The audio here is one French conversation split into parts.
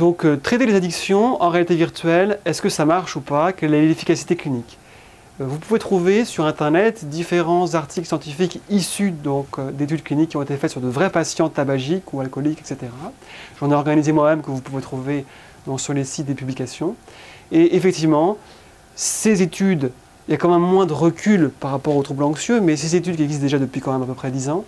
Donc, traiter les addictions en réalité virtuelle, est-ce que ça marche ou pas? Quelle est l'efficacité clinique? Vous pouvez trouver sur Internet différents articles scientifiques issus d'études cliniques qui ont été faites sur de vrais patients tabagiques ou alcooliques, etc. J'en ai organisé moi-même que vous pouvez trouver sur les sites des publications. Et effectivement, ces études, il y a quand même moins de recul par rapport aux troubles anxieux, mais ces études qui existent déjà depuis quand même à peu près 10 ans,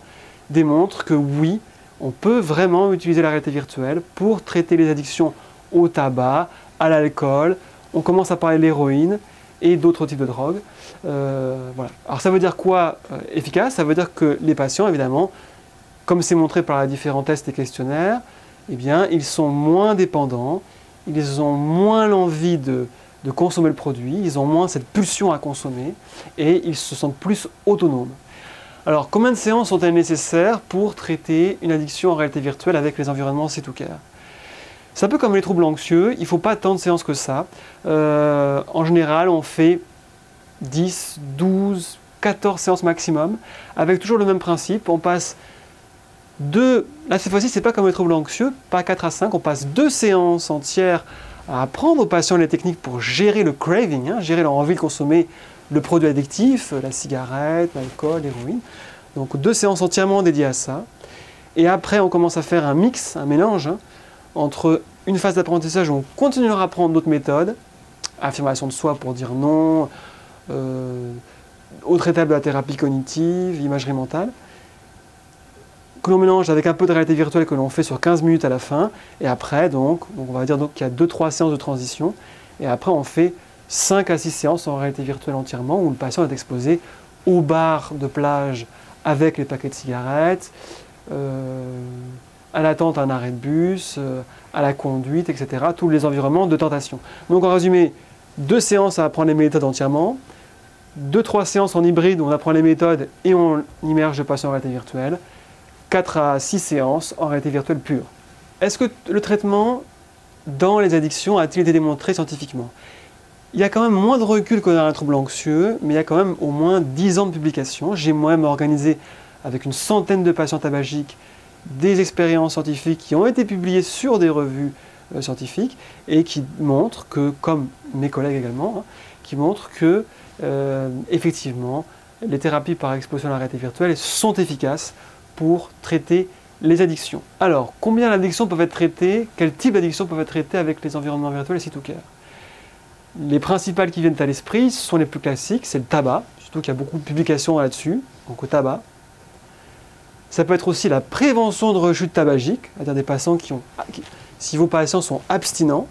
démontrent que oui, on peut vraiment utiliser la réalité virtuelle pour traiter les addictions au tabac, à l'alcool. On commence à parler de l'héroïne et d'autres types de drogues. Voilà. Alors ça veut dire quoi efficace? Ça veut dire que les patients, évidemment, comme c'est montré par les différents tests et questionnaires, eh bien, ils sont moins dépendants, ils ont moins l'envie de consommer le produit, ils ont moins cette pulsion à consommer et ils se sentent plus autonomes. Alors, combien de séances sont-elles nécessaires pour traiter une addiction en réalité virtuelle avec les environnements C2Care? C'est un peu comme les troubles anxieux, il ne faut pas tant de séances que ça. En général, on fait 10, 12, 14 séances maximum, avec toujours le même principe. On passe là cette fois-ci, c'est pas comme les troubles anxieux, pas 4 à 5, on passe 2 séances entières à apprendre aux patients les techniques pour gérer le craving, gérer leur envie de consommer le produit addictif, la cigarette, l'alcool, l'héroïne. Donc 2 séances entièrement dédiées à ça. Et après, on commence à faire un mix, un mélange, entre une phase d'apprentissage où on continuera à apprendre d'autres méthodes, affirmation de soi pour dire non, autre étape de la thérapie cognitive, imagerie mentale, que l'on mélange avec un peu de réalité virtuelle que l'on fait sur 15 minutes à la fin, et après, donc on va dire qu'il y a 2-3 séances de transition, et après on fait 5 à 6 séances en réalité virtuelle entièrement, où le patient est exposé au bar de plage avec les paquets de cigarettes, à l'attente à un arrêt de bus, à la conduite, etc. Tous les environnements de tentation. Donc en résumé, 2 séances à apprendre les méthodes entièrement, 2-3 séances en hybride où on apprend les méthodes et on immerge le patient en réalité virtuelle, 4 à 6 séances en réalité virtuelle pure. Est-ce que le traitement dans les addictions a-t-il été démontré scientifiquement? Il y a quand même moins de recul que dans un trouble anxieux, mais il y a quand même au moins 10 ans de publications. J'ai moi-même organisé avec une centaine de patients tabagiques des expériences scientifiques qui ont été publiées sur des revues scientifiques et qui montrent que, comme mes collègues également, qui montrent que effectivement les thérapies par exposition à la réalité virtuelle sont efficaces pour traiter les addictions. Alors, combien d'addictions peuvent être traitées? Quel type d'addictions peuvent être traitées avec les environnements virtuels et C2Care? Les principales qui viennent à l'esprit sont les plus classiques, c'est le tabac, surtout qu'il y a beaucoup de publications là-dessus, donc au tabac. Ça peut être aussi la prévention de rechute tabagique, c'est-à-dire des patients si vos patients sont abstinents,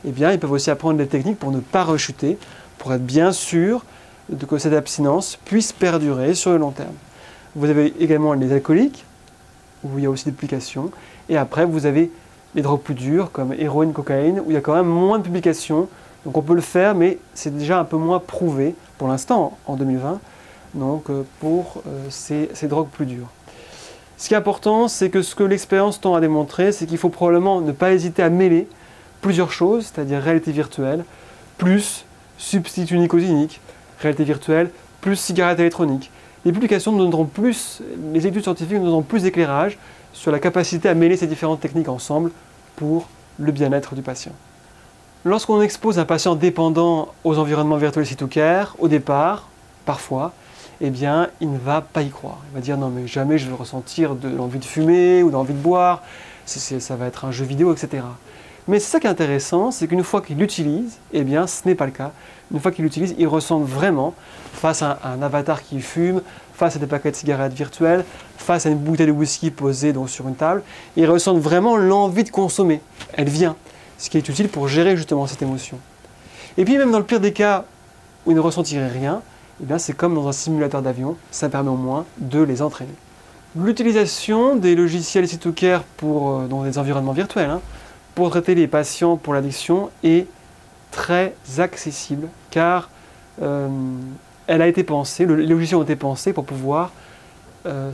eh bien, ils peuvent aussi apprendre des techniques pour ne pas rechuter, pour être bien sûr que cette abstinence puisse perdurer sur le long terme. Vous avez également les alcooliques, où il y a aussi des publications, et après vous avez les drogues plus dures, comme héroïne, cocaïne, où il y a quand même moins de publications, donc on peut le faire, mais c'est déjà un peu moins prouvé, pour l'instant, en 2020, donc pour ces drogues plus dures. Ce qui est important, c'est que ce que l'expérience tend à démontrer, c'est qu'il faut probablement ne pas hésiter à mêler plusieurs choses, c'est-à-dire réalité virtuelle, plus substitut nicotinique, réalité virtuelle, plus cigarette électronique. Les publications nous donneront plus, les études scientifiques nous donneront plus d'éclairage sur la capacité à mêler ces différentes techniques ensemble pour le bien-être du patient. Lorsqu'on expose un patient dépendant aux environnements virtuels C2Care, au départ, parfois, eh bien, il ne va pas y croire. Il va dire non mais jamais je vais ressentir de l'envie de fumer ou d'envie de boire, ça va être un jeu vidéo, etc. Mais c'est ça qui est intéressant, c'est qu'une fois qu'il l'utilise, eh bien ce n'est pas le cas. Une fois qu'il l'utilise, il ressent vraiment, face à un avatar qui fume, face à des paquets de cigarettes virtuelles, face à une bouteille de whisky posée donc sur une table, il ressent vraiment l'envie de consommer. Elle vient, ce qui est utile pour gérer justement cette émotion. Et puis même dans le pire des cas où il ne ressentirait rien, eh bien c'est comme dans un simulateur d'avion, ça permet au moins de les entraîner. L'utilisation des logiciels C2Care dans des environnements virtuels, pour traiter les patients pour l'addiction est très accessible car elle a été pensée, les logiciels ont été pensés pour pouvoir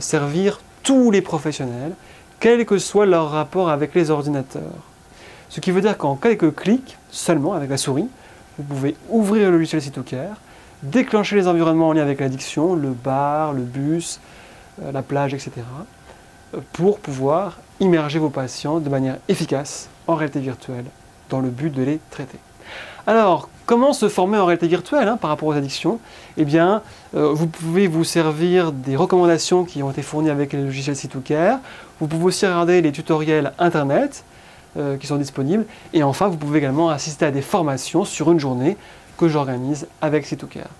servir tous les professionnels, quel que soit leur rapport avec les ordinateurs. Ce qui veut dire qu'en quelques clics, seulement avec la souris, vous pouvez ouvrir le logiciel C2Care, déclencher les environnements en lien avec l'addiction, le bar, le bus, la plage, etc., pour pouvoir immerger vos patients de manière efficace en réalité virtuelle dans le but de les traiter. Alors, comment se former en réalité virtuelle par rapport aux addictions? Eh bien, vous pouvez vous servir des recommandations qui ont été fournies avec les logiciels C2Care. Vous pouvez aussi regarder les tutoriels internet qui sont disponibles. Et enfin, vous pouvez également assister à des formations sur une journée que j'organise avec C2Care.